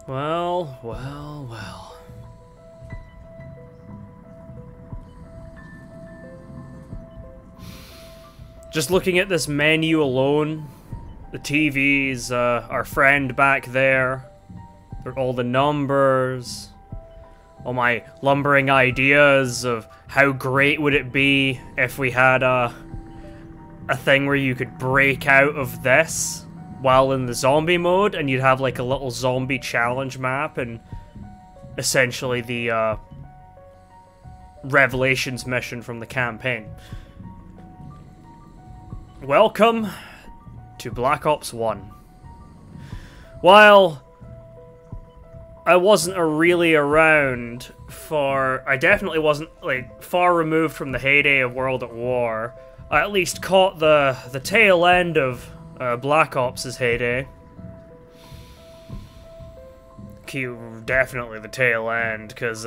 Well, well, well. Just looking at this menu alone, the TVs, our friend back there, all the numbers, all my lumbering ideas of how great would it be if we had a thing where you could break out of this while in the zombie mode, and you'd have like a little zombie challenge map, and essentially the Revelations mission from the campaign. Welcome to Black Ops 1. While I wasn't really around for... I definitely wasn't, like, far removed from the heyday of World at War. I at least caught the tail end of Black Ops' heyday. Definitely the tail end, because,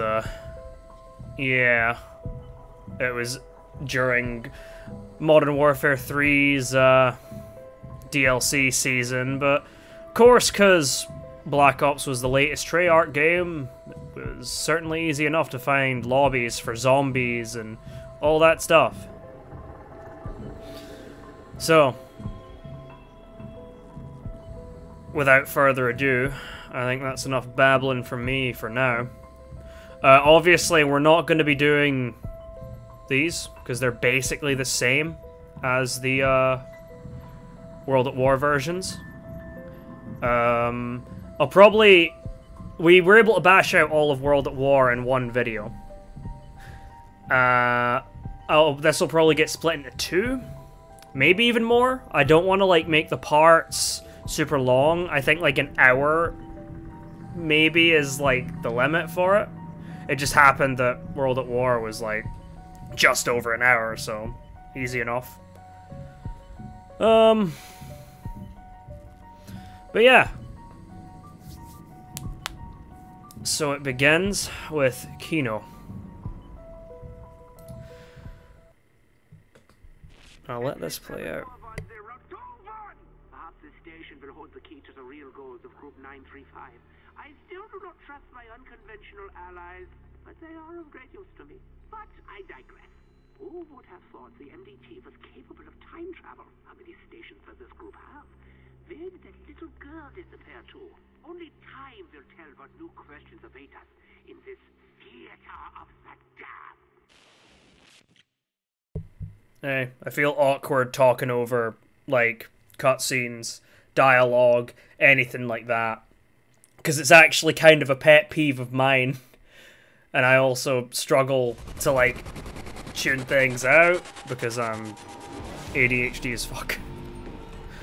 yeah. It was during Modern Warfare 3's, DLC season, but of course, because Black Ops was the latest Treyarch game, it was certainly easy enough to find lobbies for zombies and all that stuff. So, without further ado, I think that's enough babbling from me for now. Obviously, we're not going to be doing these, because they're basically the same as the World at War versions. I'll probably... We were able to bash out all of World at War in one video. This will probably get split into two, maybe even more. I don't want to like make the parts super long. I think like an hour maybe is like the limit for it. It just happened that World at War was like just over an hour, so easy enough. But yeah. So it begins with Kino. I'll let this play out. Perhaps this station will hold the key to the real goals of Group 935. I still do not trust my unconventional allies, but they are of great use to me. But I digress. Who would have thought the MDT was capable of time travel? How many stations does this group have? Where did that little girl disappear to? Only time will tell what new questions await us in this theater of the damned. Hey, I feel awkward talking over, like, cutscenes, dialogue, anything like that. Because it's actually kind of a pet peeve of mine. And I also struggle to, like, tune things out because I'm ADHD as fuck.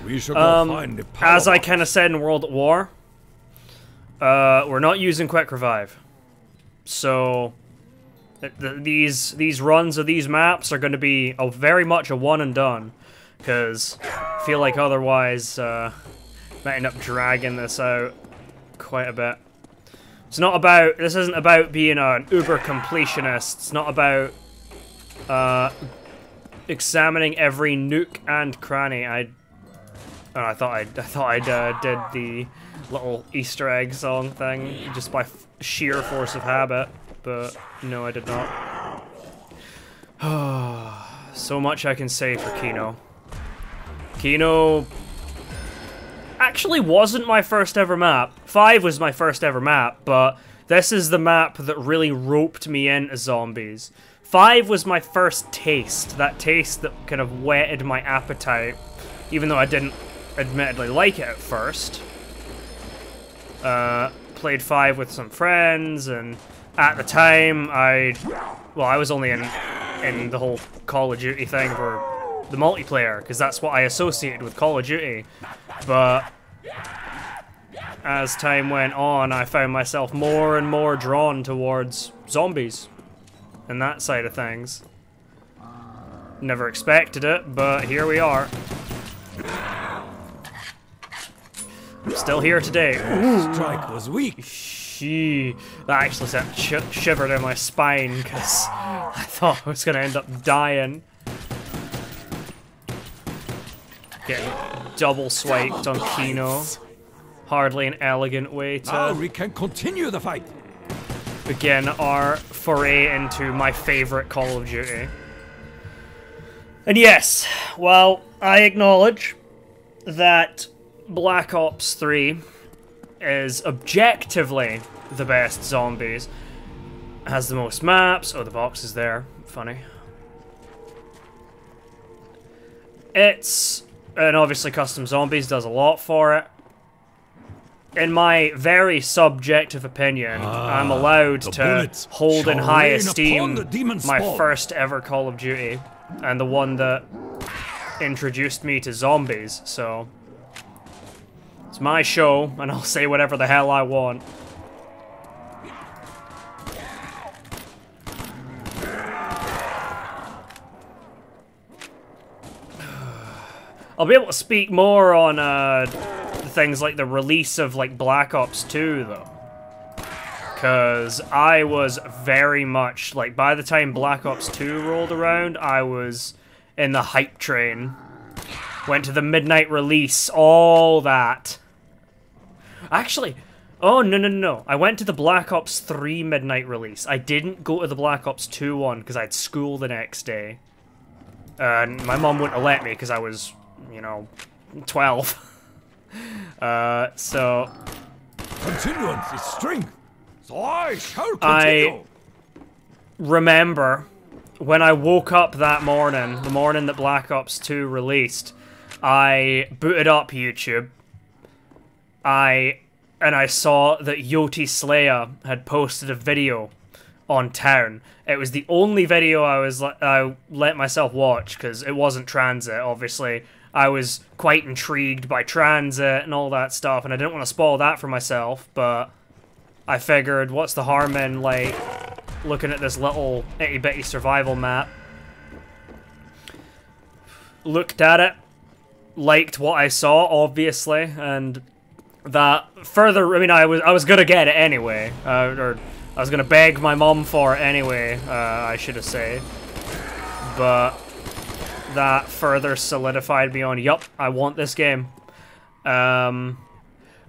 We should go find the power as I box. kind of said in World at War, we're not using Quick Revive. So, these runs of these maps are going to be very much a one and done. Because I feel like otherwise, might end up dragging this out quite a bit. It's not about, this isn't about being an uber completionist. It's not about examining every nook and cranny. I thought I did the little Easter egg song thing just by sheer force of habit, but no, I did not. So much I can say for Kino. Kino actually wasn't my first ever map. 5 was my first ever map, but this is the map that really roped me into zombies. 5 was my first taste, that taste that kind of whetted my appetite, even though I didn't admittedly like it at first. Played 5 with some friends, and at the time I was only in the whole Call of Duty thing for the multiplayer, because that's what I associated with Call of Duty. But as time went on, I found myself more and more drawn towards zombies and that side of things. Never expected it, but here we are. I'm still here today. Strike was weak. That actually sent shiver down my spine because I thought I was gonna end up dying. Getting double swiped on Kino. hardly an elegant way Now to we can continue the fight. begin our foray into my favorite Call of Duty. And yes, while I acknowledge that Black Ops 3 is objectively the best zombies, has the most maps. Oh, the box is there. Funny. And obviously Custom Zombies does a lot for it. In my very subjective opinion, I'm allowed to hold in high esteem my first ever Call of Duty, and the one that introduced me to zombies, so it's my show, and I'll say whatever the hell I want. I'll be able to speak more on things like the release of like Black Ops 2 though, because I was very much like, by the time Black Ops 2 rolled around, I was in the hype train. Went to the midnight release, all that. Actually, oh no, I went to the Black Ops 3 midnight release. I didn't go to the Black Ops 2 one because I had school the next day, and my mom wouldn't have let me because I was, you know, 12. So Continuance is strength, so I shall continue. I remember when I woke up that morning, the morning that Black Ops 2 released, I booted up YouTube. And I saw that Yoti Slayer had posted a video on Town. It was the only video I let myself watch because it wasn't Transit, obviously. I was quite intrigued by Transit and all that stuff, and I didn't want to spoil that for myself, but I figured, what's the harm in, like, looking at this little itty-bitty survival map? Looked at it, liked what I saw, obviously, and that further, I mean, I was gonna get it anyway, or I was gonna beg my mom for it anyway, I should have said, but that further solidified me on, yup, I want this game. And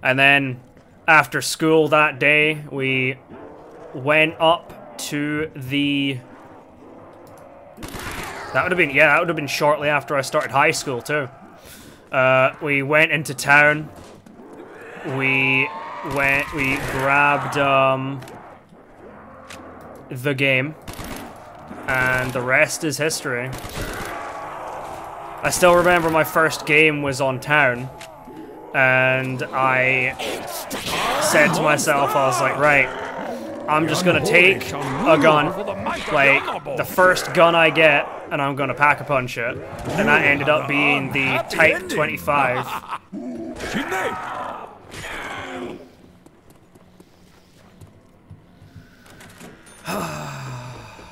then after school that day, we went up to the... That would have been shortly after I started high school too. We went into town. We grabbed the game, and the rest is history. I still remember my first game was on Town, and I said to myself, I was like, right, I'm just gonna take a gun, like the first gun I get, and I'm gonna pack-a-punch it. And that ended up being the Type 25.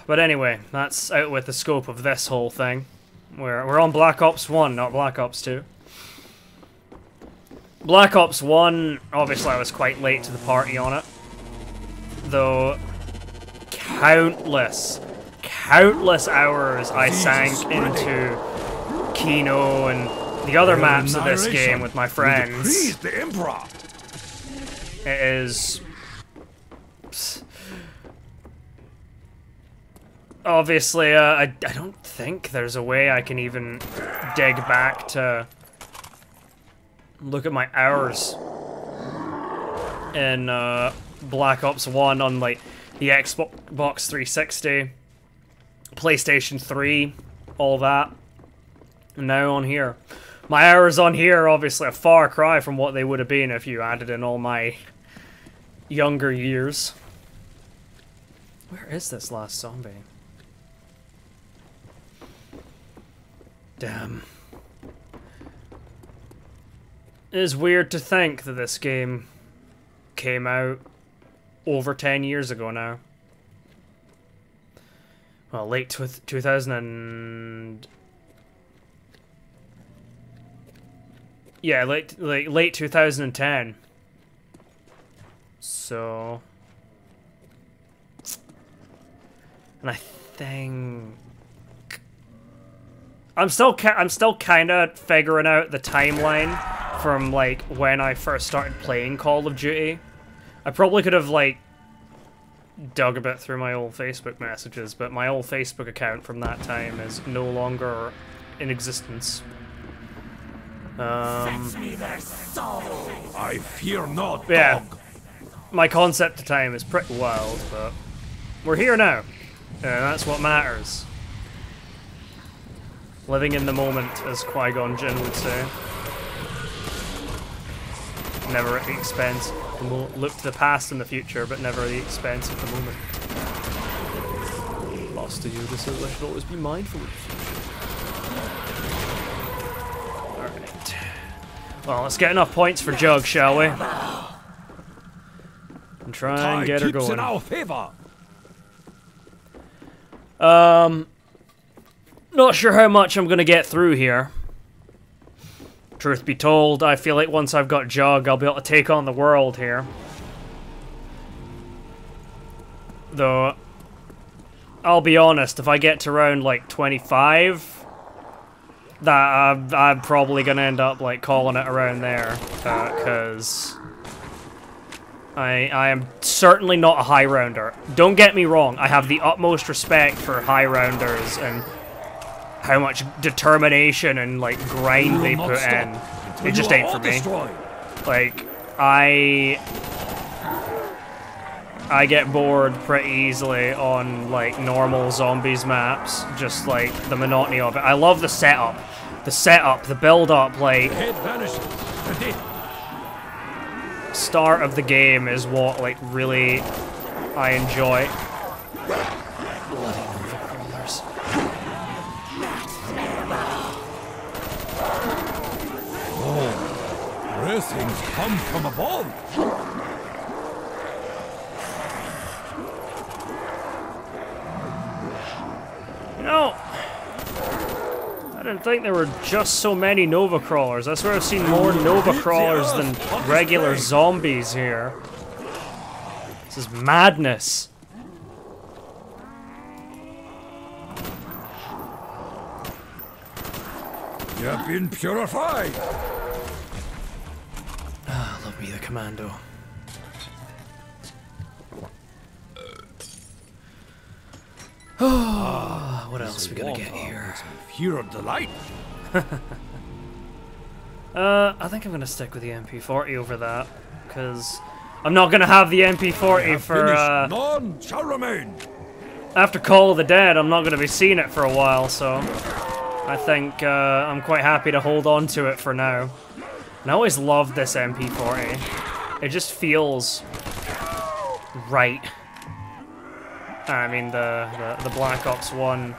But anyway, that's out with the scope of this whole thing. We're on Black Ops 1, not Black Ops 2. Black Ops 1, obviously I was quite late to the party on it. Though, countless hours I sank into Kino and the other maps of this game with my friends. It is... Obviously, I don't think there's a way I can even dig back to look at my hours in Black Ops 1 on like the Xbox 360, PlayStation 3, all that. And now on here. My hours on here are obviously a far cry from what they would have been if you added in all my younger years. Where is this last zombie? Damn. It is weird to think that this game came out over 10 years ago now. Well, late 2000 and... Yeah, late 2010. So... And I think... I'm still kind of figuring out the timeline from, like, when I first started playing Call of Duty. I probably could have, like, dug a bit through my old Facebook messages, but my old Facebook account from that time is no longer in existence. I fear not, yeah. dog. My concept of time is pretty wild, but we're here now. And that's what matters. Living in the moment, as Qui-Gon Jinn would say. Never at the expense. Look to the past and the future, but never at the expense of the moment. Master Yoda says I should always be mindful of the future. Alright. Well, let's get enough points for Jug, shall we? And try and get her going. In our favor. Not sure how much I'm gonna get through here. Truth be told, I feel like once I've got Jug, I'll be able to take on the world here. Though, I'll be honest, if I get to round like 25, that I'm probably gonna end up like calling it around there, because I am certainly not a high rounder. Don't get me wrong, I have the utmost respect for high rounders and how much determination and like grind they put in. It just ain't for me. Like, I get bored pretty easily on like normal zombies maps, just like the monotony of it. I love the setup. The build up, like start of the game is what like really I enjoy. Bloody Nova crawlers. Things come from above. You know, I didn't think there were just so many Nova crawlers. I swear I've seen more Nova crawlers than regular zombies here. This is madness. You've been purified. Love me the commando. What else we gonna get here? Pure delight. I think I'm gonna stick with the MP40 over that, because I'm not gonna have the MP40 for none shall remain. After Call of the Dead. I'm not gonna be seeing it for a while, so I think I'm quite happy to hold on to it for now. And I always loved this MP40. It just feels right. I mean, the Black Ops 1.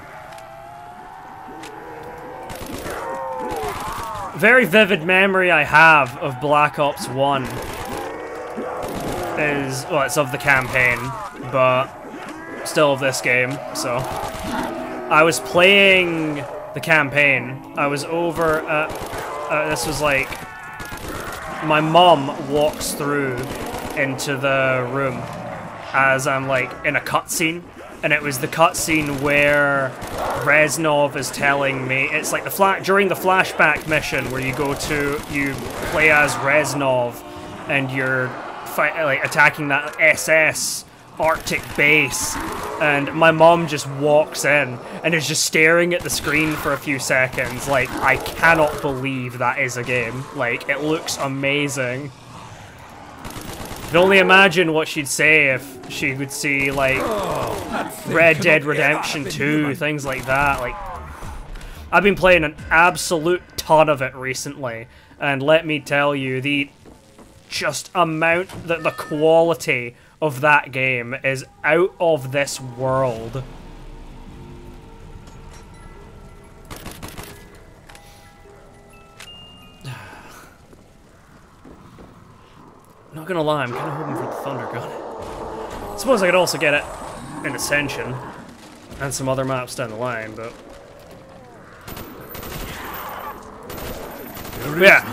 Very vivid memory I have of Black Ops 1 is, well, it's of the campaign, but still of this game, so. I was playing the campaign. I was over at, this was like, my mom walks through into the room as I'm like in a cutscene, and it was the cutscene where Reznov is telling me, it's like during the flashback mission where you play as Reznov and you're attacking that SS Arctic base, and my mom just walks in and is just staring at the screen for a few seconds like, I cannot believe that is a game. Like, it looks amazing. I can only imagine what she'd say if she would see, like, Red Dead Redemption 2, things like that. Like, I've been playing an absolute ton of it recently, and let me tell you, the quality of that game is out of this world. Not gonna lie, I'm kind of hoping for the Thunder Gun. I suppose I could also get it in Ascension and some other maps down the line, but yeah.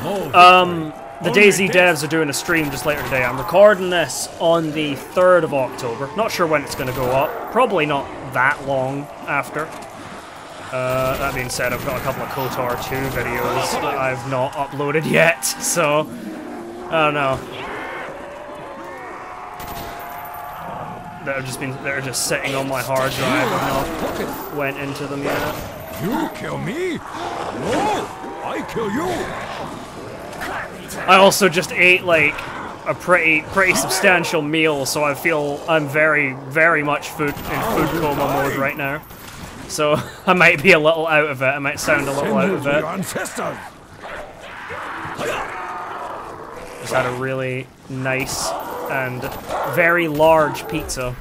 The DayZ devs are doing a stream just later today. I'm recording this on the 3rd of October. Not sure when it's going to go up. Probably not that long after. That being said, I've got a couple of KOTOR 2 videos that I've not uploaded yet, so I don't know. They're just sitting on my hard drive. I've not went into them yet. You kill me? No, I kill you. I also just ate like a pretty substantial meal, so I feel I'm very much in food coma mode right now. So I might be a little out of it. I might sound a little out of it. Just had a really nice and very large pizza.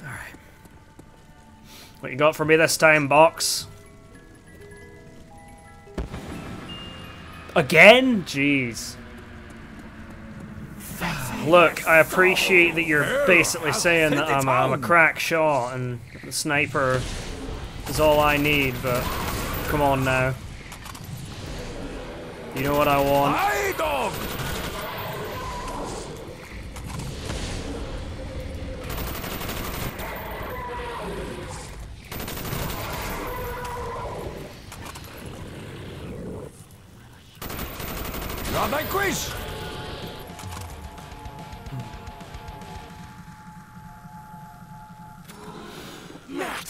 Alright. What you got for me this time, box? Again? Jeez. Look, I appreciate that you're basically saying that I'm a crack shot and the sniper is all I need, but come on now. You know what I want?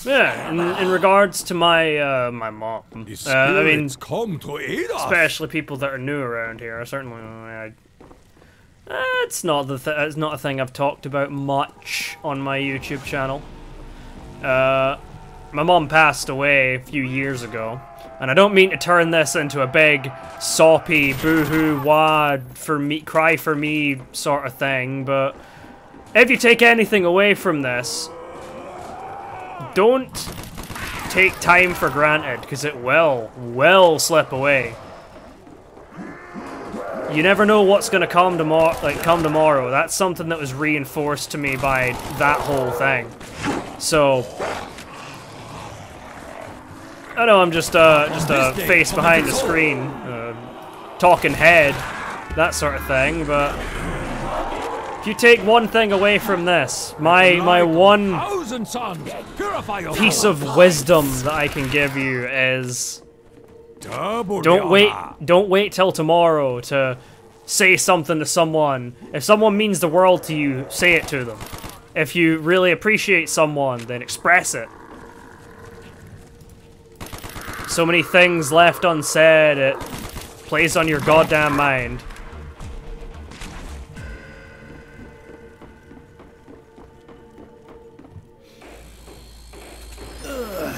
Yeah, in regards to my my mom, I mean, especially people that are new around here, certainly, it's not it's not a thing I've talked about much on my YouTube channel. My mom passed away a few years ago, and I don't mean to turn this into a big soppy boo-hoo wah for me, cry for me sort of thing, but if you take anything away from this, don't take time for granted, because it will slip away. You never know what's going to come tomorrow. That's something that was reinforced to me by that whole thing. So I know I'm just a face behind the screen, talking head, that sort of thing, but if you take one thing away from this, my one piece of wisdom that I can give you is don't wait till tomorrow to say something to someone. If someone means the world to you, say it to them. If you really appreciate someone, then express it. So many things left unsaid, it plays on your goddamn mind.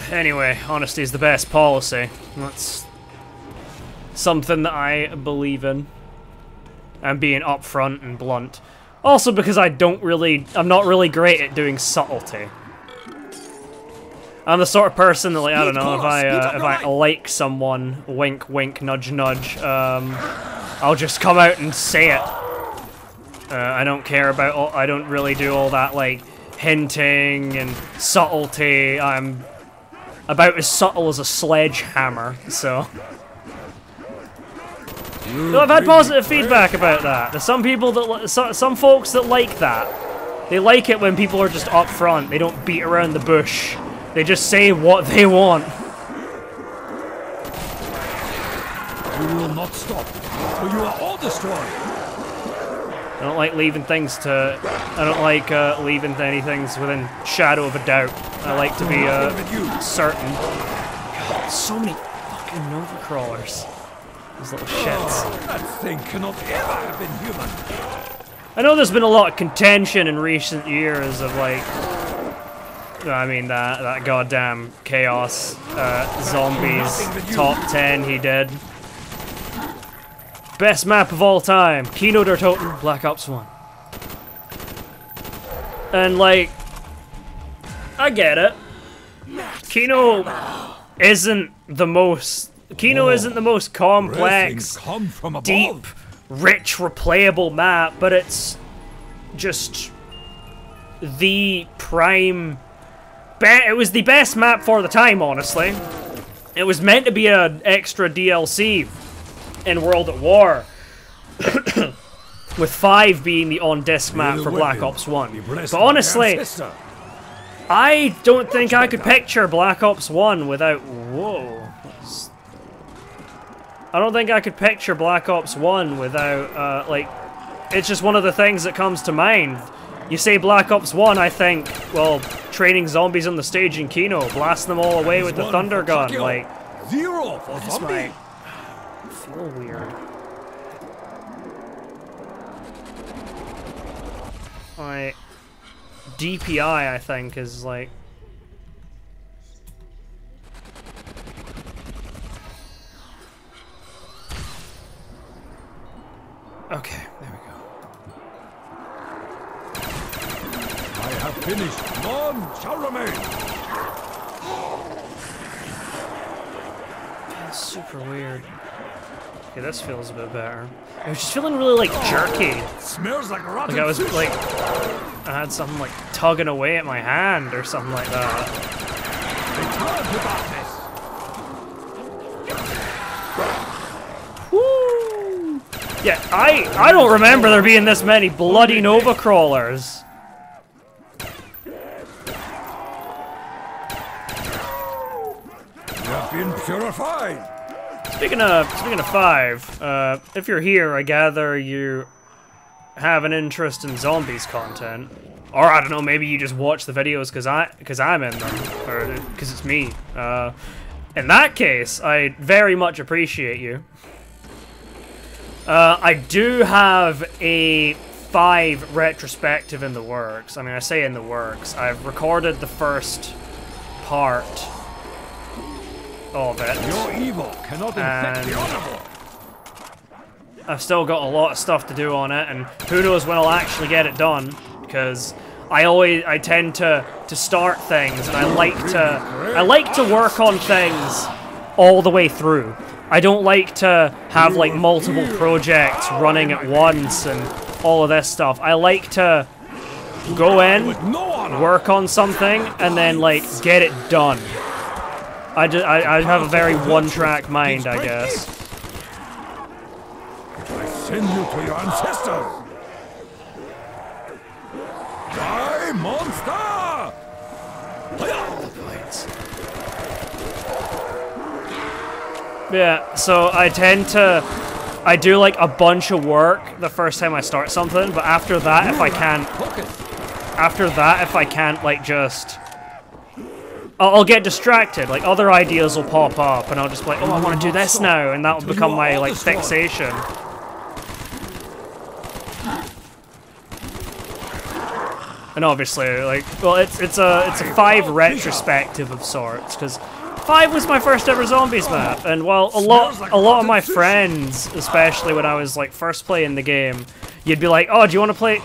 Anyway, honesty is the best policy. That's something that I believe in. And being upfront and blunt. Also because I'm not really great at doing subtlety. I'm the sort of person that, like, I don't know, if I like someone, wink wink, nudge nudge, I'll just come out and say it. I don't care about I don't really do all that, like, hinting and subtlety. I'm about as subtle as a sledgehammer, so. No, I've had positive feedback about that. There's some people that, some folks that like that. They like it when people are just upfront. They don't beat around the bush. They just say what they want. You will not stop, or you are all destroyed. I don't like leaving things to. I don't like leaving anything within shadow of a doubt. I like to be certain. God, so many fucking Nova crawlers. Those little shits. That thing cannot ever have been human. I know there's been a lot of contention in recent years of, like, I mean, that goddamn Chaos Zombies top 10 he did. Best map of all time, Kino der Toten, Black Ops 1. And, like, I get it. Kino isn't the most complex, deep, rich, replayable map, but it's just the prime. It was the best map for the time, honestly. It was meant to be an extra DLC in World at War, with 5 being the on-disc map for Black Ops 1. But honestly, I don't think I could picture Black Ops 1 without... Whoa. I don't think I could picture Black Ops 1 without, like... It's just one of the things that comes to mind. You say Black Ops 1, I think, well, training zombies on the stage in Kino, blasting them all away with the thunder gun, like... 0 for That's zombie. right. I feel weird. My DPI, I think, is like... Okay, there we go. I have finished. None shall remain. That's super weird. Okay, this feels a bit better. I was just feeling really, like, jerky. Smells like rotten Like I was, fish. like... I had something, like, tugging away at my hand or something like that. Return to darkness. Woo! Yeah, I don't remember there being this many bloody Nova Crawlers. You have been purified. Speaking of Five, if you're here, I gather you have an interest in zombies content, or I don't know, maybe you just watch the videos because I'm in them, or because it's me. In that case, I very much appreciate you. I do have a 5 retrospective in the works. I mean, I say in the works. I've recorded the first part of it. Your evil cannot infect the honorable. I've still got a lot of stuff to do on it, and who knows when I'll actually get it done, because I tend to start things, and I like to work on things all the way through. I don't like to have like multiple projects running at once and all of this stuff. I like to go in, work on something, and then like get it done. I have a very one-track mind, I guess. I send you to your ancestors. Die, monster! Yeah, so I do like a bunch of work the first time I start something, but after that, if I can't like just... I'll get distracted, like other ideas will pop up and I'll just be like, oh, I want to do this now, and that will become my like fixation. And obviously, like, well, it's a 5 retrospective of sorts, because 5 was my first ever zombies map, and while a lot of my friends, especially when I was like first playing the game, you'd be like, oh, do you want to play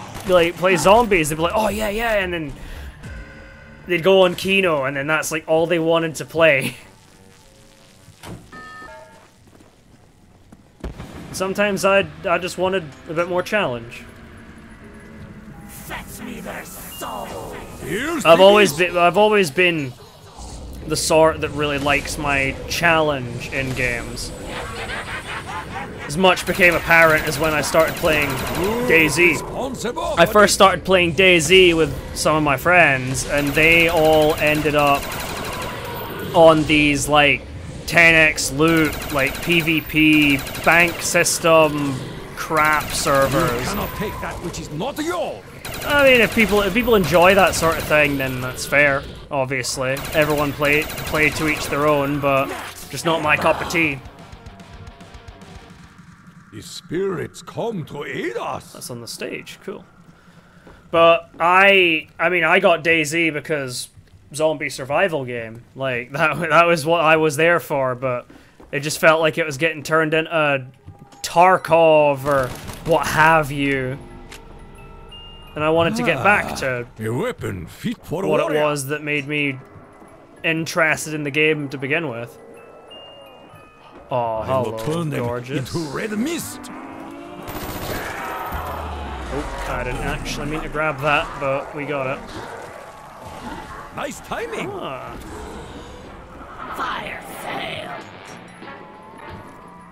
zombies? They'd be like, oh yeah, and then they'd go on Kino, and then that's like all they wanted to play. Sometimes I just wanted a bit more challenge. Fetch me their soul. I've always been the sort that really likes my challenge in games. As much became apparent as when I started playing DayZ. I first started playing DayZ with some of my friends, and they all ended up on these like 10x loot, like PvP bank system crap servers. You cannot take that which is not yours. I mean, if people enjoy that sort of thing, then that's fair. Obviously, everyone play to each their own, but just not my cup of tea. The spirits come to aid us. That's on the stage, cool. But I mean, I got DayZ because zombie survival game. Like that was what I was there for. But it just felt like it was getting turned into Tarkov or what have you. And I wanted to get back to a weapon fit for what warrior. it was that made me interested in the game to begin with. Oh, I will hello, turn them gorgeous. into red mist. Oh, I didn't actually mean to grab that, but we got it. Nice timing. Ah. Fire sale.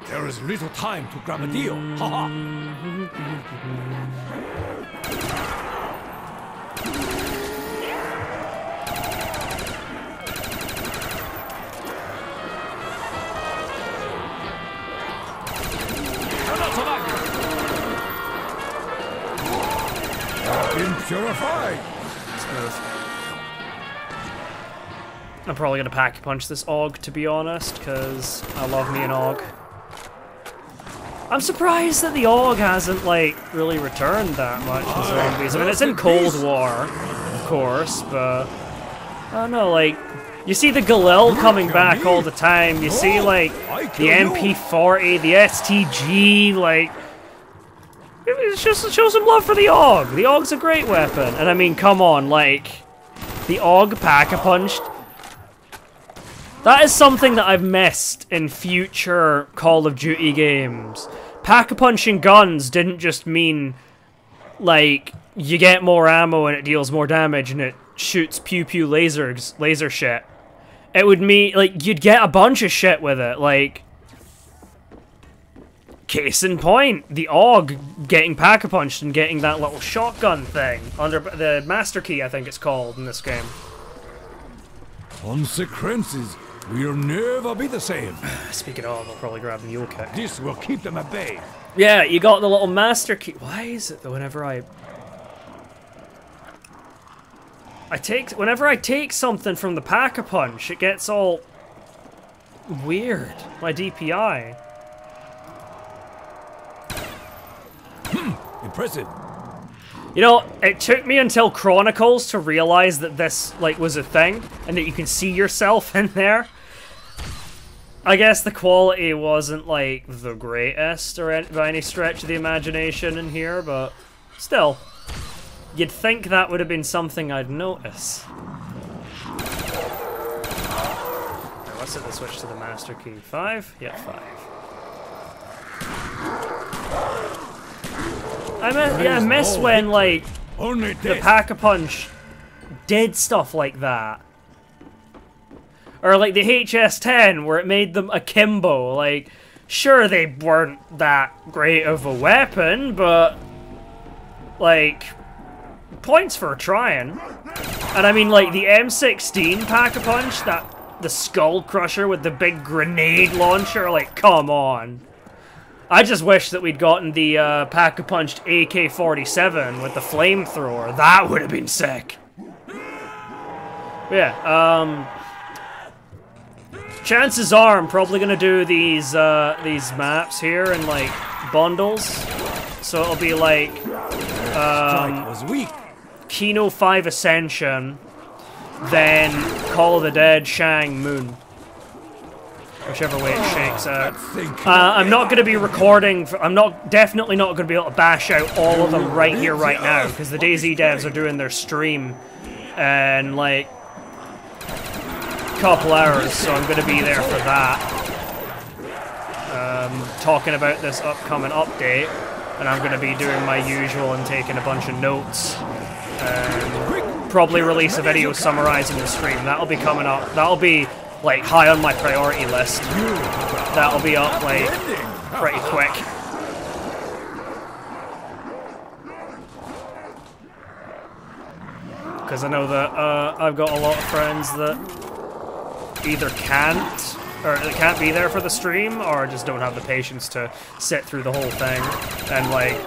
There is little time to grab a deal. Haha. Five. Let's move. I'm probably gonna pack punch this Og, to be honest, because I love me an Og. I'm surprised that the Og hasn't, like, really returned that much in zombies. I mean, it's in Cold War, of course, but I don't know, like, you see the Galil coming back all the time. You see, like, the MP40, the STG, like, it's just show some love for the Og. The Og's a great weapon, and I mean, come on, like, the Og pack-a-punched. That is something that I've missed in future Call of Duty games. Pack-a-punching guns didn't just mean, like, you get more ammo and it deals more damage and it shoots pew-pew laser shit. It would mean, like, you'd get a bunch of shit with it, like... Case in point, the Og getting pack-a-punched and getting that little shotgun thing under the Master Key, I think it's called in this game. Consequences will never be the same. Speaking of, I'll probably grab the mule kick. This will keep them at bay. Yeah, you got the little Master Key. Why is it that whenever I take something from the pack-a-punch, it gets all weird. My DPI. Impressive. You know, it took me until Chronicles to realize that this, like, was a thing, and that you can see yourself in there. I guess the quality wasn't, like, the greatest or by any stretch of the imagination in here, but still. You'd think that would have been something I'd notice. Now, let's hit the switch to the Master Key. 5? Yeah, 5. I miss when, like, the Pack-a-Punch did stuff like that. Or, like, the HS-10, where it made them akimbo. Like, sure, they weren't that great of a weapon, but, like, points for trying. And I mean, like, the M16 Pack-a-Punch, the Skull Crusher with the big grenade launcher, like, come on. I just wish that we'd gotten the pack-a-punched AK-47 with the flamethrower. That would have been sick. Yeah, chances are I'm probably gonna do these maps here in, like, bundles. So it'll be like Kino 5 Ascension, then Call of the Dead, Shang, Moon. Whichever way it shakes out. I'm not going to be recording. Definitely not going to be able to bash out all of them right here, right now, because the DayZ devs are doing their stream in like a couple hours, so I'm going to be there for that. Talking about this upcoming update, and I'm going to be doing my usual and taking a bunch of notes. Probably release a video summarizing the stream. That'll be coming up. That'll be, like, high on my priority list. That'll be up, like, pretty quick. Because I know that I've got a lot of friends that either can't be there for the stream, or just don't have the patience to sit through the whole thing. And, like,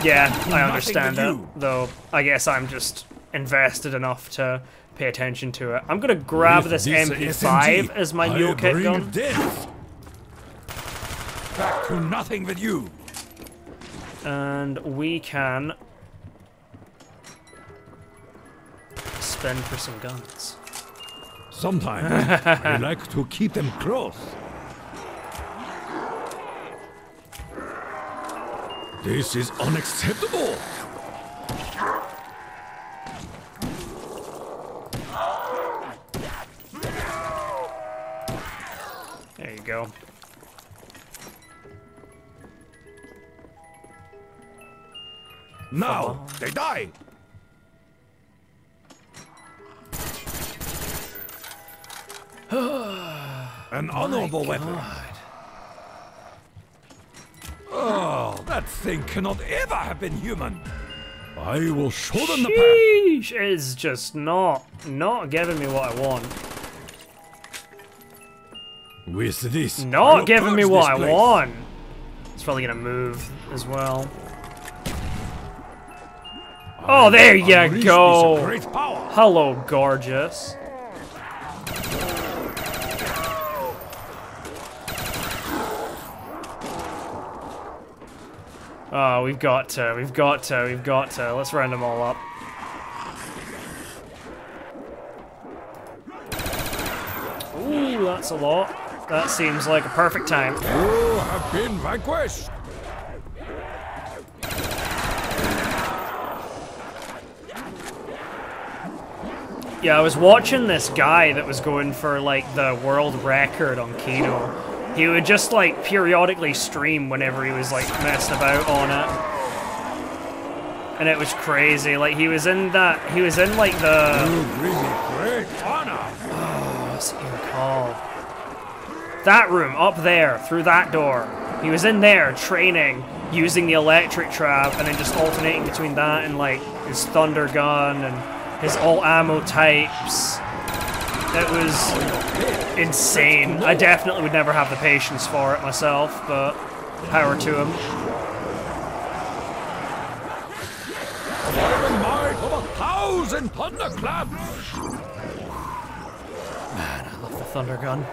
yeah, I understand it, though I guess I'm just invested enough to pay attention to it. I'm gonna grab this MP5 as my mule kick gun. Back to nothing with you. And we can spend for some guns. Sometimes I like to keep them close. This is unacceptable. There you go. Now they die. An honorable weapon. Oh, that thing cannot ever have been human. I will show them the path. It's just not giving me what I want. With this, not giving me what I want. It's probably gonna move as well. Oh, there you Unleash this go. great power. Hello, gorgeous. Oh, we've got to. Let's round them all up. Ooh, that's a lot. That seems like a perfect time. You have been vanquished. Yeah, I was watching this guy that was going for like the world record on Kino. He would just like periodically stream whenever he was like messing about on it. And it was crazy. Like he was in like the You bring me great honor. what's it even called? That room up there, through that door. He was in there training using the electric trap and then just alternating between that and like his thunder gun and his all ammo types. It was insane. I definitely would never have the patience for it myself, but power to him. For the might of 1,000 thunderclaps. Man, I love the thunder gun.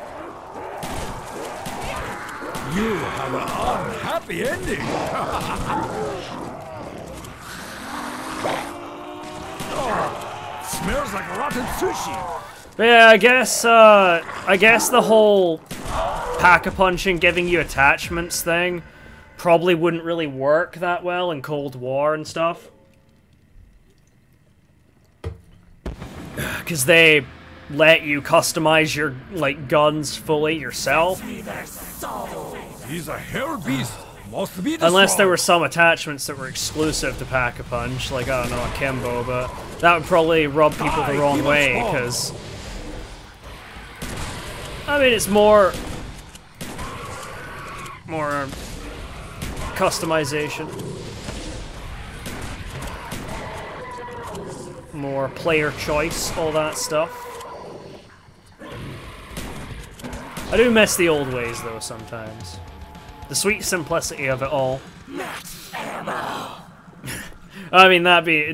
You have an unhappy ending. Oh, smells like rotten sushi. But yeah, I guess the whole pack-a-punching, giving you attachments thing probably wouldn't really work that well in Cold War and stuff. Because they let you customize your like guns fully yourself. He's a hell beast. Must be destroyed. Unless there were some attachments that were exclusive to Pack-a-Punch, like, I don't know, a Kimbo, but that would probably rub people the wrong way, because... I mean, it's more customization. More player choice, all that stuff. I do miss the old ways, though, sometimes. The sweet simplicity of it all. I mean,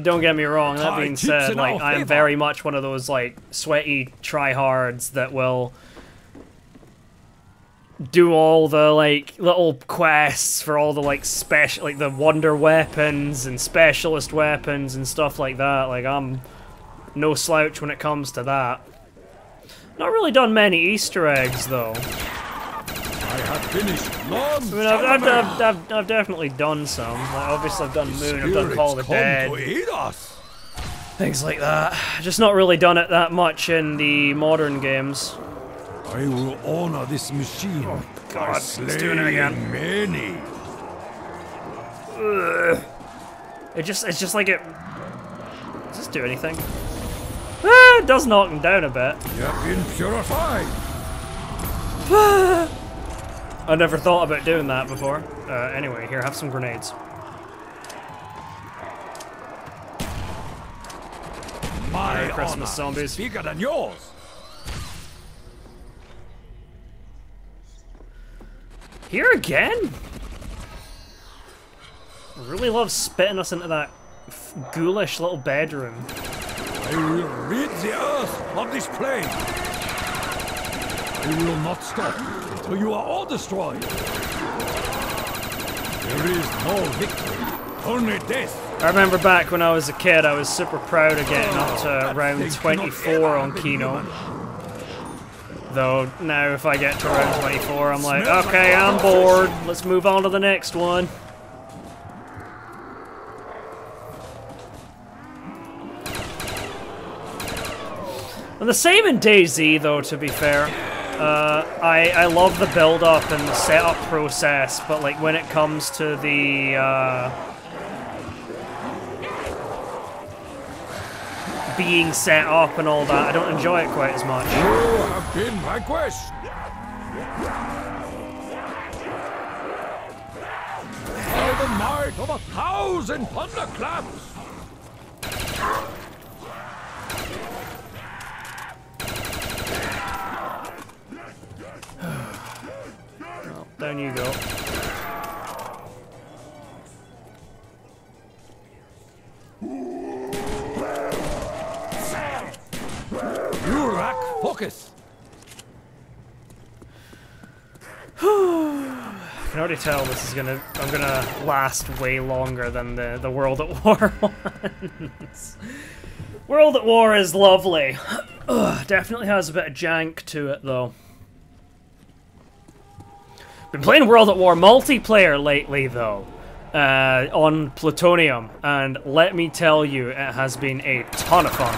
don't get me wrong, that being said, like, I am very much one of those, like, sweaty tryhards that will do all the, like, little quests for all the, like, like, the wonder weapons and specialist weapons and stuff like that. Like, I'm no slouch when it comes to that. Not really done many Easter eggs, though. I have finished. I mean, I've definitely done some. Like, obviously, I've done Moon, I've done Call of the Dead, things like that. Just not really done it that much in the modern games. I will honor this machine. Oh God, it's doing it again. Many. Ugh. It's just like it. Does this do anything? Ah, it does knock him down a bit. You have been purified. I never thought about doing that before. Anyway, here, have some grenades. My Christmas honor zombies. is bigger than yours. Here again? Really love spitting us into that ghoulish little bedroom. I will rid the earth of this plague. I will not stop until you are all destroyed. There is no victory, only death. I remember back when I was a kid, I was super proud of getting up to round 24 on Kino. Though now if I get to round 24, I'm like, okay, I'm bored. Let's move on to the next one. And the same in DayZ, though, to be fair. I love the build-up and the setup process, but like when it comes to the being set up and all that, I don't enjoy it quite as much. You have been vanquished. By the might of 1,000 thunderclaps. Well, down you go. back. Focus. I can already tell this is I'm gonna last way longer than the World at War ones. World at War is lovely. Definitely has a bit of jank to it though. Been playing World at War multiplayer lately though, on Plutonium, and let me tell you, it has been a ton of fun.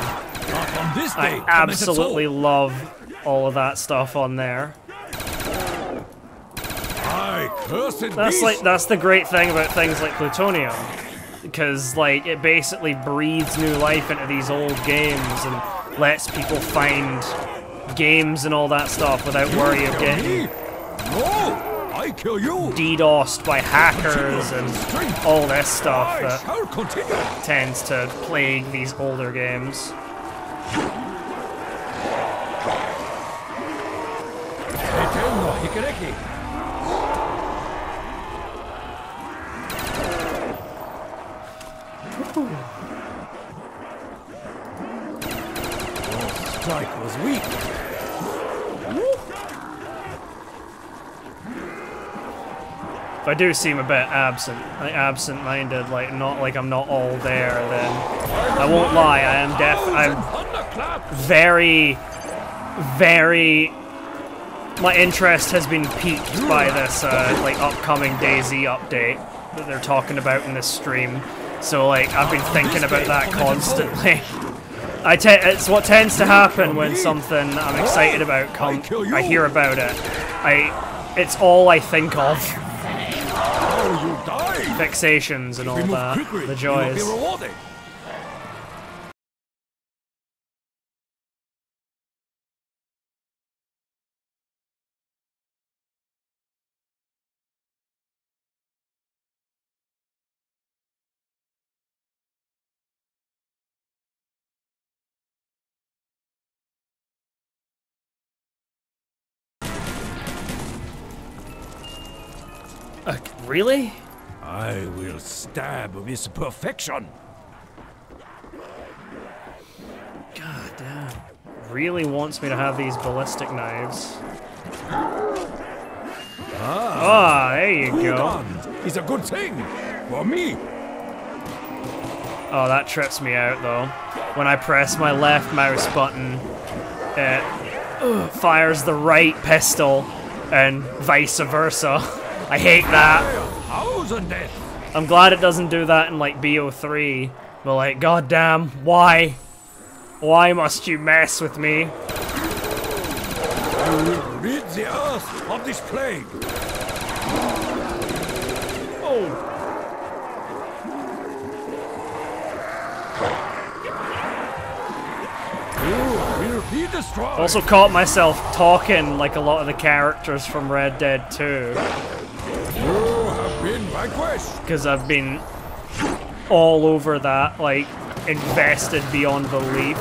On this day, I absolutely love all of that stuff on there. That's the great thing about things like Plutonium, because like it basically breathes new life into these old games and lets people find games and all that stuff without worry of getting DDoSed by hackers and all this stuff that tends to plague these older games. Strike was weak. If I do seem a bit absent-minded, like not like I'm not all there, then I won't lie. I'm very, very. My interest has been piqued by this like upcoming DayZ update that they're talking about in this stream. So like I've been thinking about that constantly. It's what tends to happen when something I'm excited about I hear about it. It's all I think of. Fixations and all that. The joys. Really? I will stab with perfection. God damn. Really wants me to have these ballistic knives. There you go. It's a good thing for me. Oh, that trips me out though. When I press my left mouse button, it fires the right pistol and vice versa. I hate that. I'm glad it doesn't do that in like BO3, but like, goddamn, why? Why must you mess with me? You will rid the earth of this plague. Oh. You will be destroyed. Also caught myself talking like a lot of the characters from Red Dead 2. Because I've been all over that, like, invested beyond belief.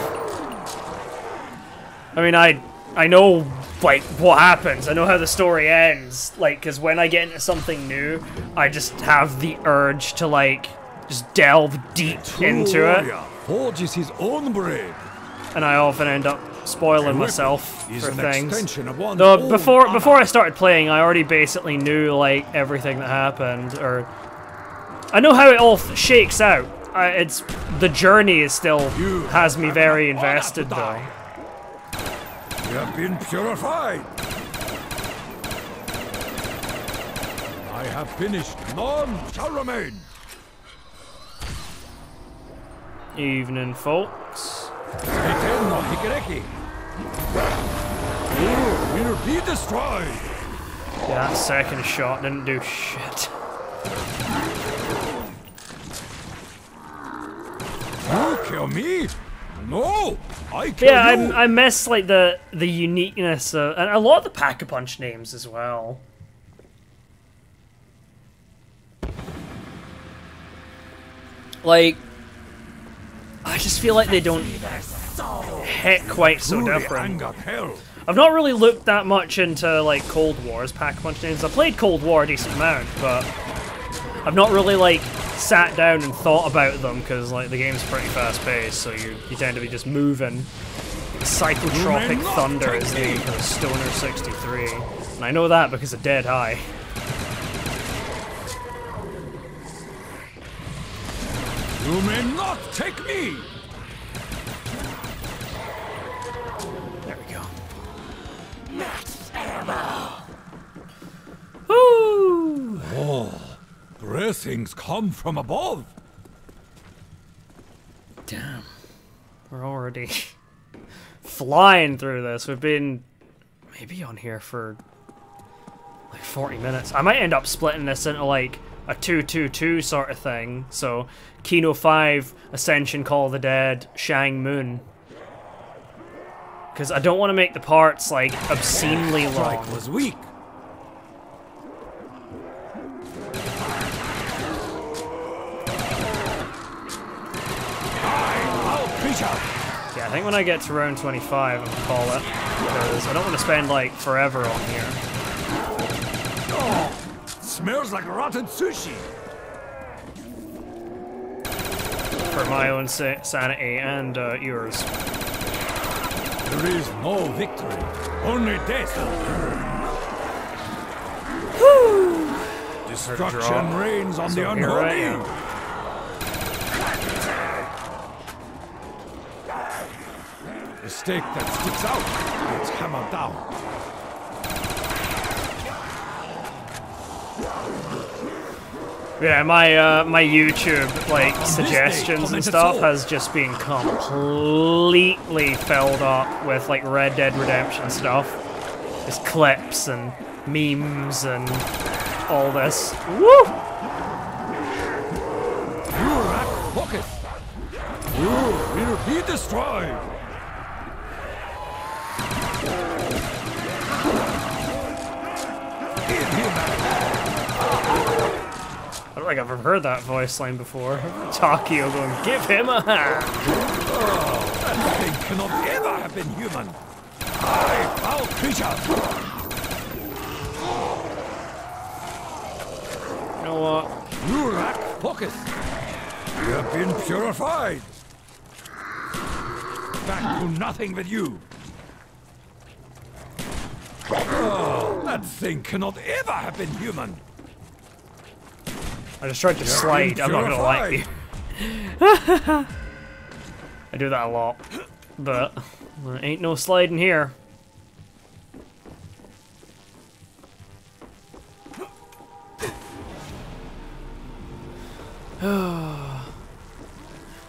I mean, I know, like, what happens. I know how the story ends. Like, because when I get into something new, I just have the urge to, like, just delve deep into it. Forges his own bread. And I often end up spoiling myself for things. Though before I started playing, I already basically knew like everything that happened, or I know how it all shakes out. It's the journey is still has me very invested though. You have been purified. I have finished. None shall remain. Evening, folks. You will be destroyed. Yeah, that second shot didn't do shit. You kill me? No, I kill you. I miss like the uniqueness of, and a lot of the Pack-a-Punch names as well. Like, I just feel like they don't hit quite so different. I've not really looked that much into like Cold War's Pack-a-Punch names. I played Cold War a decent amount, but I've not really like sat down and thought about them because like the game's pretty fast-paced, so you tend to be just moving. Psychotropic Thunder is the name for the Stoner 63. And I know that because of Dead High. You may not take me! There we go. Max ammo! Woo! Oh, blessings come from above. Damn. We're already flying through this. We've been maybe on here for like 40 minutes. I might end up splitting this into like a 2-2-2 sort of thing. So Kino 5, Ascension, Call of the Dead, Shang Moon. Because I don't want to make the parts like obscenely long. Strike was weak. Yeah, I think when I get to round 25, I'm gonna call it. Because I don't want to spend like forever on here. Oh, smells like rotten sushi. For my own sanity and yours. There is no victory, only death. Destruction reigns on the unholy. The stake that sticks out gets hammered down. Yeah, my YouTube like suggestions and stuff has just been completely filled up with like Red Dead Redemption stuff. Just clips and memes and all this. Woo! Pocket. You will be destroyed. I don't think I've ever heard that voice line before. Takio going, give him a hand! Oh, that thing cannot ever have been human! Foul creature! You know what? You lack focus! You have been purified! Back to nothing with you! Oh, that thing cannot ever have been human! I just tried to slide, I'm not gonna lie to you. I do that a lot, but there ain't no sliding here.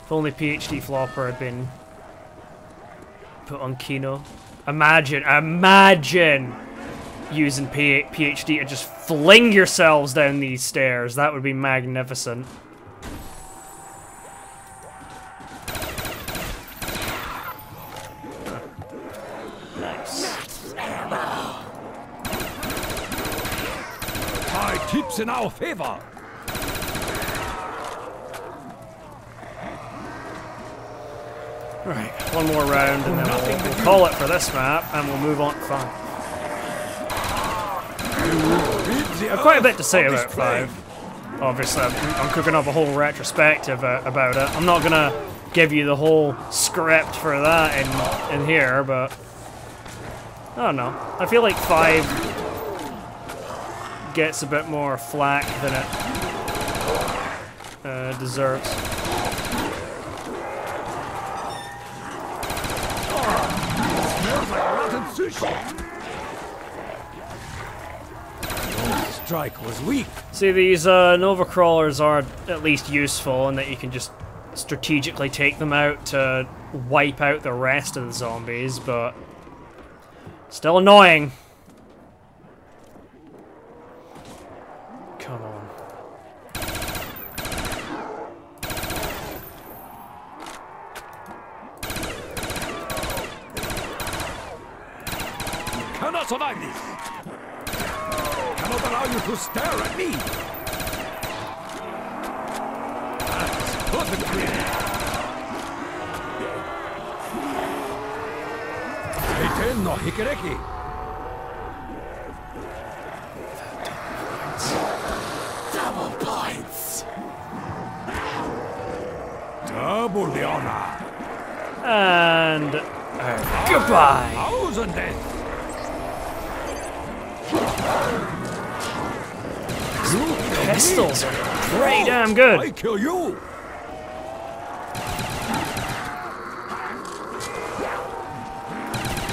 If only PhD Flopper had been put on Kino. Imagine using PhD to just fling yourselves down these stairs. That would be magnificent. Nice. Tide tips in our favor. Right, one more round and then we'll call it for this map and we'll move on to 5. Quite a bit to say about 5. Obviously, I'm cooking up a whole retrospective about it. I'm not gonna give you the whole script for that in here, but I don't know. I feel like 5 gets a bit more flack than it deserves. Smells like rotten sushi. Strike was weak. See, these Nova Crawlers are at least useful in that you can just strategically take them out to wipe out the rest of the zombies, but still annoying. Come on. You cannot survive this. Cannot allow you to stare at me. That's perfectly. Eiten no hikereki. Double points. Double the honor. And Goodbye. Thousand death. Pistols are pretty damn good. I kill you.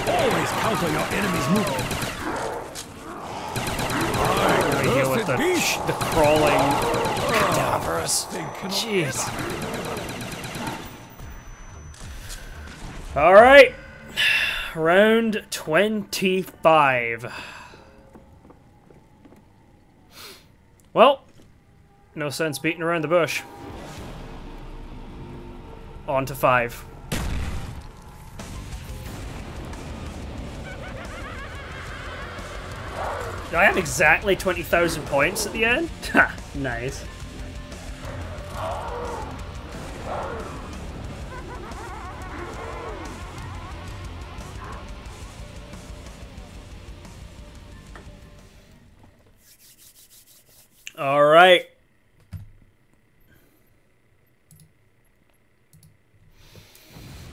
Always counter your enemy's movement. Right here with the crawling cadavers. Jeez. Alright. Round 25. Well, no sense beating around the bush. On to 5. Do I have exactly 20,000 points at the end? Ha! Nice. Alright.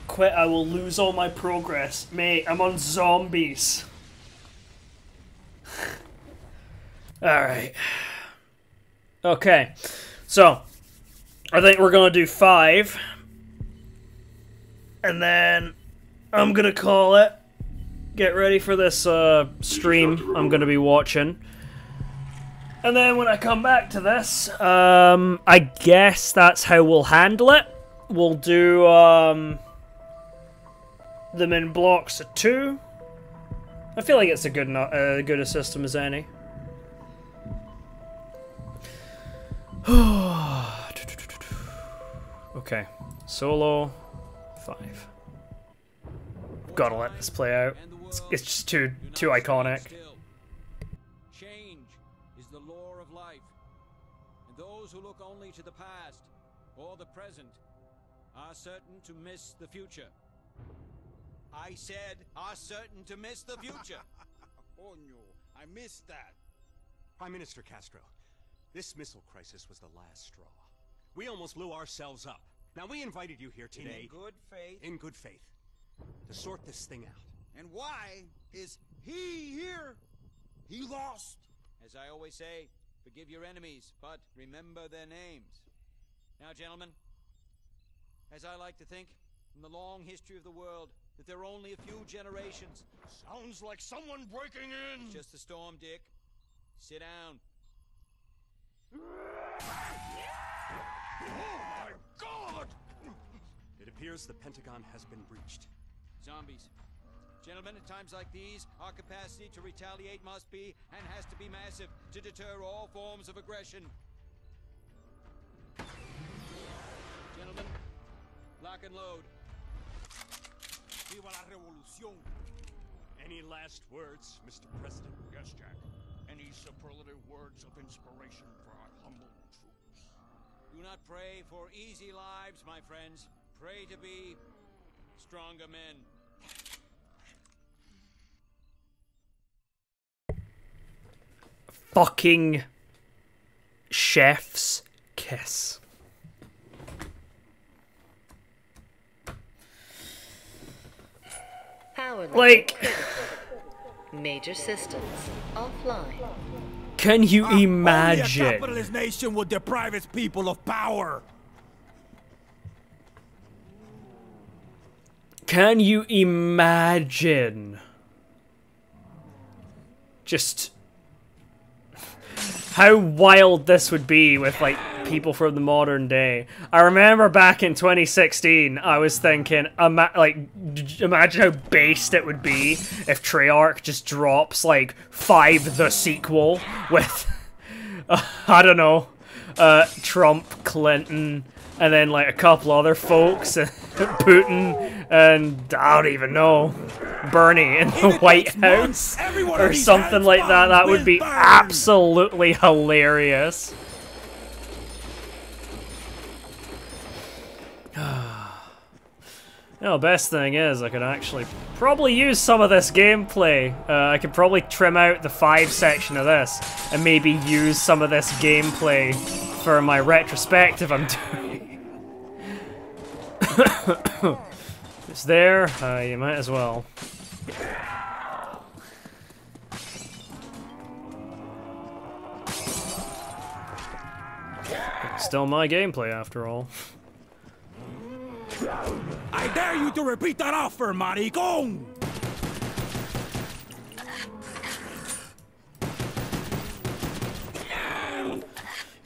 Quit, I will lose all my progress. Mate, I'm on zombies. Alright. Okay. So, I think we're gonna do 5. And then I'm gonna call it. Get ready for this stream I'm gonna be watching. And then when I come back to this, I guess that's how we'll handle it. We'll do them in blocks of 2. I feel like it's a good a system as any. Okay, solo 5. Gotta let this play out. It's just too iconic. Change is the law of life, and those who look only to the past or the present are certain to miss the future. I said are certain to miss the future. Oh no, I missed that. Prime Minister Castro, this missile crisis was the last straw. We almost blew ourselves up. Now, we invited you here today... In good faith. In good faith. To sort this thing out. And why is he here? He lost. As I always say, forgive your enemies, but remember their names. Now, gentlemen, as I like to think, in the long history of the world, that there are only a few generations. Sounds like someone breaking in! It's just a storm, Dick. Sit down. Oh my God! It appears the Pentagon has been breached. Zombies. Gentlemen, at times like these, our capacity to retaliate must be, and has to be massive, to deter all forms of aggression. Gentlemen, lock and load. Viva la revolución! Any last words, Mr. President? Yes, Jack. Any superlative words of inspiration for our humble troops? Do not pray for easy lives, my friends. Pray to be stronger men. Fucking chef's kiss. Power Like, major systems offline. can you Only a imagine? capitalist nation would deprive its people of power. Can you imagine? Just how wild this would be with, like, people from the modern day. I remember back in 2016, I was thinking, imagine how based it would be if Treyarch just drops, like, 5 the sequel with, I don't know, Trump, Clinton, and then, like, a couple other folks, Putin, and I don't even know, Bernie in the White House, or something like that. That would be absolutely hilarious. You know, best thing is, I could actually probably use some of this gameplay. I could probably trim out the 5 section of this, and maybe use some of this gameplay for my retrospective I'm doing. It's there, you might as well. It's still my gameplay after all. I dare you to repeat that offer, maricón!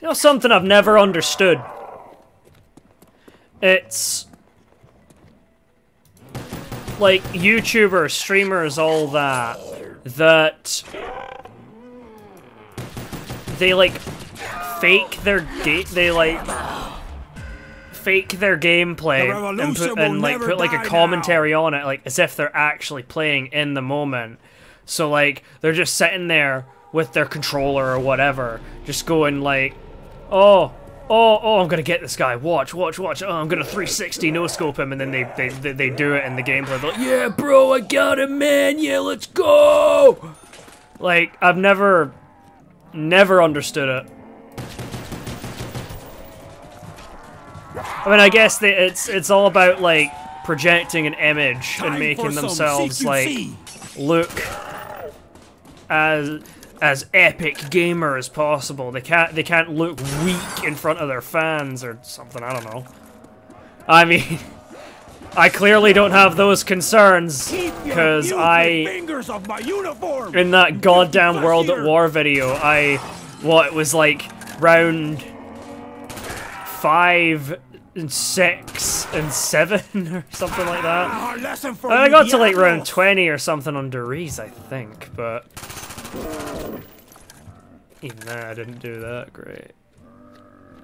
You know something I've never understood? It's like YouTubers, streamers, all that they like fake their gameplay and like put like a commentary on it, like as if they're actually playing in the moment. So like they're just sitting there with their controller or whatever, just going like, oh, I'm gonna get this guy. Watch. Oh, I'm gonna 360 no scope him, and then they do it in the gameplay. They're like, yeah, bro, I got him, man. Yeah, let's go. Like I've never understood it. I mean, I guess it's all about like projecting an image and making themselves like look as epic gamer as possible. They can't look weak in front of their fans or something. I don't know. I mean, I clearly don't have those concerns because in that goddamn World at War video, it was like round 5 and 6 and 7 or something like that. I got to like round 20 or something on Deriz, I think, but even then I didn't do that great.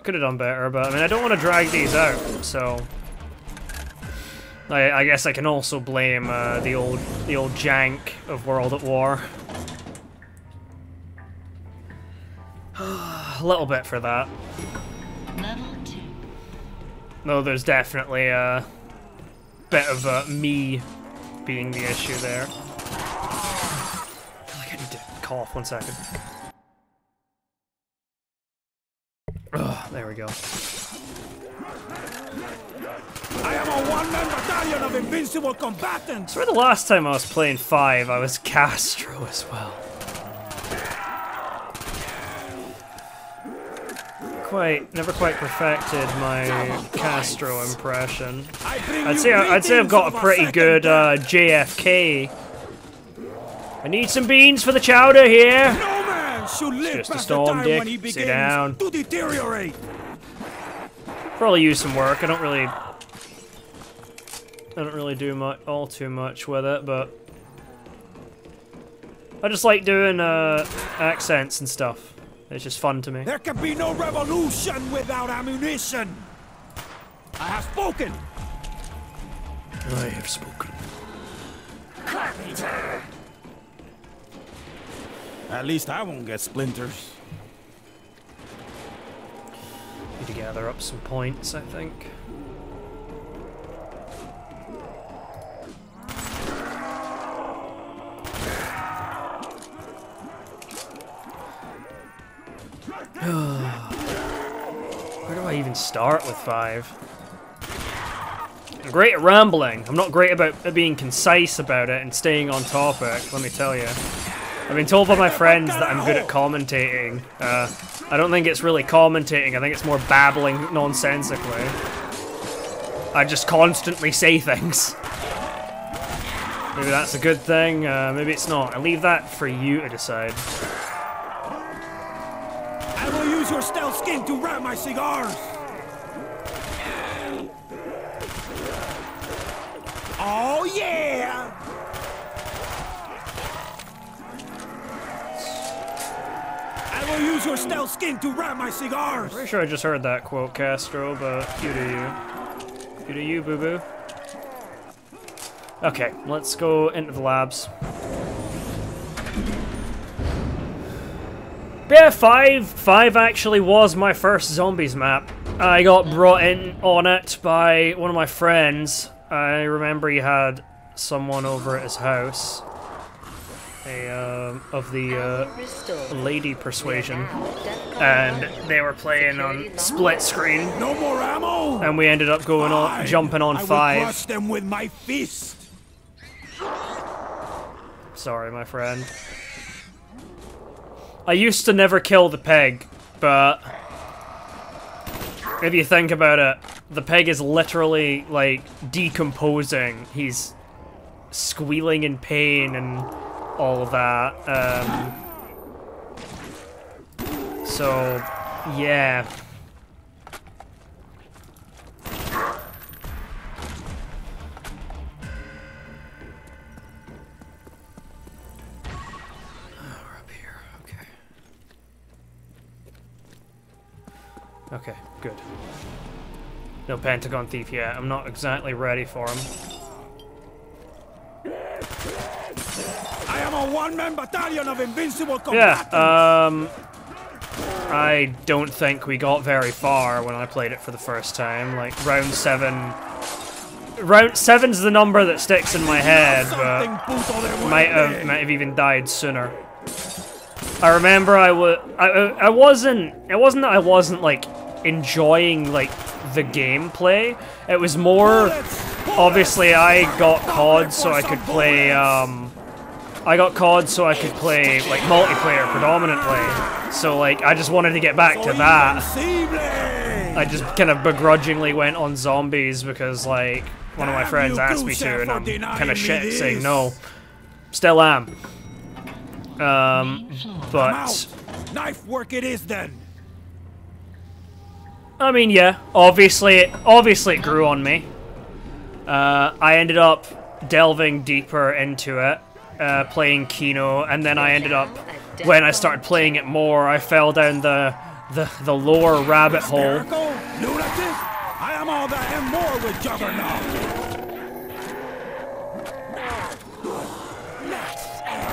Could have done better, but I mean I don't want to drag these out, so I guess I can also blame the old jank of World at War. A little bit for that. No, there's definitely a bit of me being the issue there. I feel like I need to cough 1 second. Ugh, there we go. I am a one-man battalion of invincible combatants! So the last time I was playing 5, I was Castro as well. Never quite perfected my Castro impression. I'd say I've got a pretty good JFK. I need some beans for the chowder here. No man should live Just a storm, Dick. Sit down. To deteriorate. Probably use some work. I don't really do all too much with it, but I just like doing accents and stuff. It's just fun to me. There can be no revolution without ammunition. I have spoken. I have spoken. At least I won't get splinters. Need to gather up some points, I think. Where do I even start with 5? I'm great at rambling. I'm not great about being concise about it and staying on topic, let me tell you. I've been told by my friends that I'm good at commentating. I don't think it's really commentating, I think it's more babbling nonsensically. I just constantly say things. Maybe that's a good thing, maybe it's not. I leave that for you to decide. I will use your stealth skin to wrap my cigars! Oh yeah! I will use your stealth skin to wrap my cigars! Pretty sure I just heard that quote, Castro, but you do you. You do you, boo-boo. Okay, let's go into the labs. Yeah, 5 actually was my first zombies map. I got brought in on it by one of my friends. I remember he had someone over at his house. of the lady persuasion, and and they were playing on split screen, No more ammo. and we ended up going on, jumping on I will 5. crush them with my fist. Sorry, my friend. I used to never kill the pig, but if you think about it, the pig is literally, like, decomposing. He's squealing in pain and all of that. So, yeah. Okay, good. No Pentagon Thief yet. I'm not exactly ready for him. I am a one-man battalion of invincible Yeah, combatants. I don't think we got very far when I played it for the first time. Like, round 7... Round 7's the number that sticks in my head, but might have even died sooner. I remember it wasn't that I wasn't, like, enjoying, like, the gameplay. It was more, obviously I got COD so I could play, like, multiplayer predominantly. So, like, I just wanted to get back to that. I just kind of begrudgingly went on zombies because, like, one of my friends asked me to, and I'm kind of shit saying no. Still am. But Knife work it is then. I mean, yeah, obviously it grew on me. I ended up delving deeper into it, playing Kino, and then I ended up, when I started playing it more, I fell down the lore rabbit hole. Lunatic! I am all that and more with Juggernaut.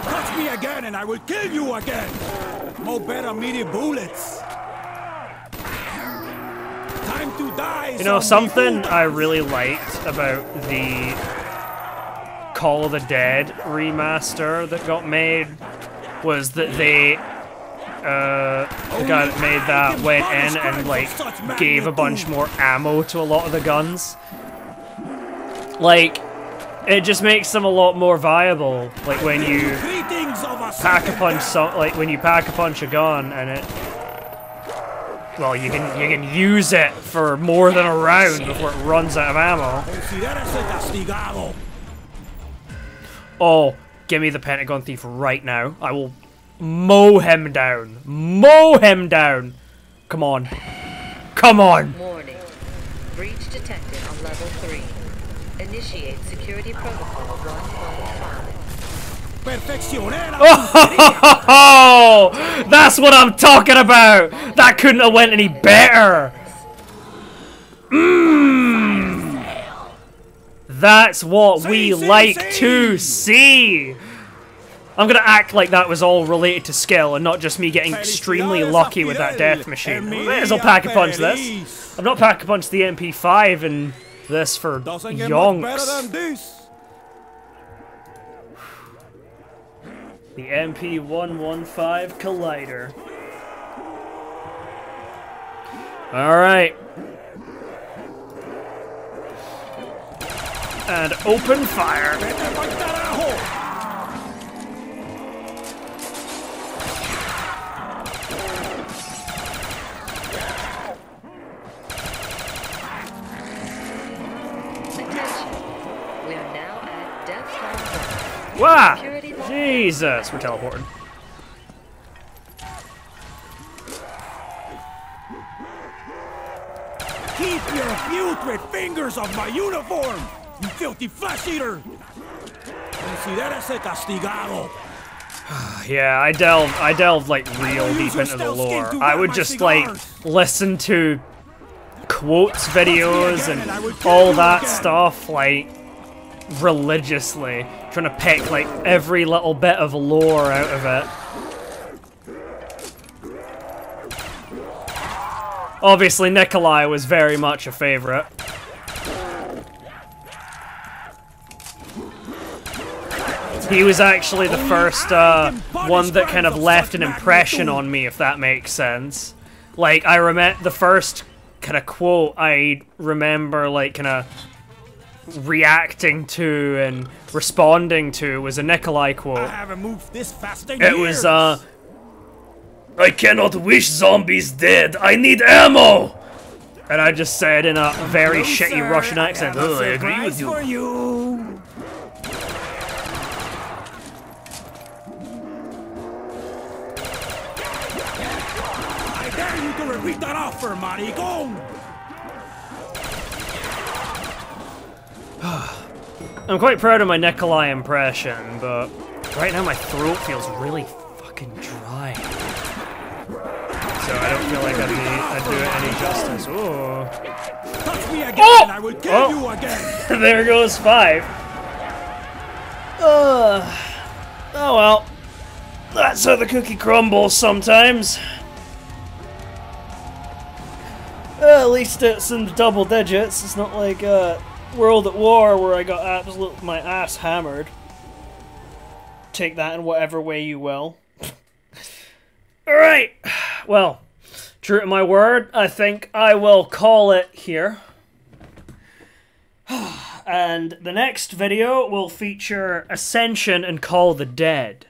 Touch me again and I will kill you again. No better meaty bullets. Time to die. You know, something I really liked about the Call of the Dead remaster that got made was that the guy that made that went in and, like, gave a bunch more ammo to a lot of the guns. Like, it just makes them a lot more viable. Like, when you pack a punch a gun and it, well, you can use it for more than a round before it runs out of ammo. Oh, give me the Pentagon Thief right now. I will mow him down. Mow him down. Come on. Come on. Warning. Breach detected on level 3. Initiate security protocol 115. Oh, that's what I'm talking about. That couldn't have went any better. That's what we like to see. I'm gonna act like that was all related to skill and not just me getting extremely lucky with that death machine. May as well pack-a-punch this. I've not pack-a-punched the MP5 in this for yonks. The MP115 Collider. Alright. And open fire. We are now at Death Zone. Wow! Security level. Jesus, we're teleporting. Keep your putrid fingers off my uniform, you filthy flesh eater! Considérese castigado. Yeah, I delved like real deep into the lore. I would just like listen to quotes videos and all that stuff like religiously, trying to pick like every little bit of lore out of it. Obviously, Nikolai was very much a favorite. He was actually the first one that kind of left an impression on me, if that makes sense. Like, I remember the first kind of quote I remember, like, kind of reacting to and responding to was a Nikolai quote. I haven't moved this fast in It years. was, I cannot wish zombies dead, I need ammo! And I just said in a very No, shitty sir, Russian I accent, have a "Ugh, I agree surprise with you." for you. I dare you to repeat that offer, maricón! I'm quite proud of my Nikolai impression, but right now my throat feels really fucking dry. So I don't feel like I'd do it any justice. Ooh. Touch me again, and I will kill you again! There goes 5. Oh well. That's how the cookie crumbles sometimes. At least it's in the double digits. It's not like World at War where I got my ass hammered. Take that in whatever way you will. Alright. Well, true to my word, I think I will call it here. And the next video will feature Ascension and Call the Dead.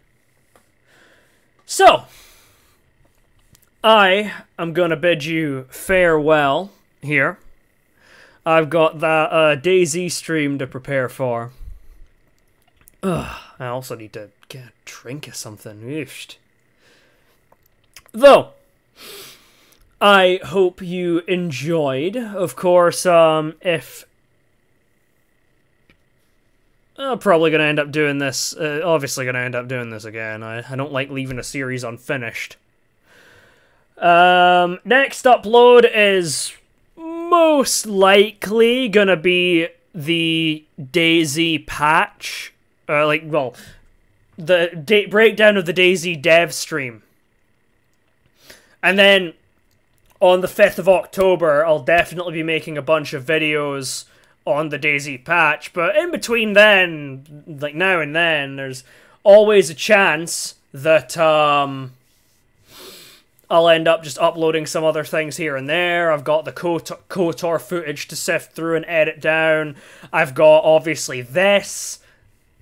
So, I am gonna bid you farewell here. I've got that DayZ stream to prepare for. I also need to get a drink or something. Oofed. Though, I hope you enjoyed. Of course, if... I'm probably going to end up doing this. Obviously going to end up doing this again. I don't like leaving a series unfinished. Next upload is most likely going to be the DayZ patch. The breakdown of the DayZ dev stream. And then on the 5th of October, I'll definitely be making a bunch of videos on the DayZ patch. But in between then, like now and then, there's always a chance that I'll end up just uploading some other things here and there. I've got the KOTOR footage to sift through and edit down. I've got, obviously, this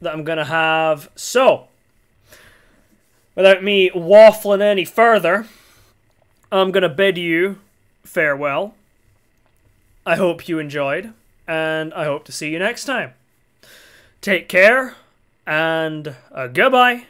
that I'm going to have. So, without me waffling any further, I'm going to bid you farewell. I hope you enjoyed, and I hope to see you next time. Take care, and goodbye.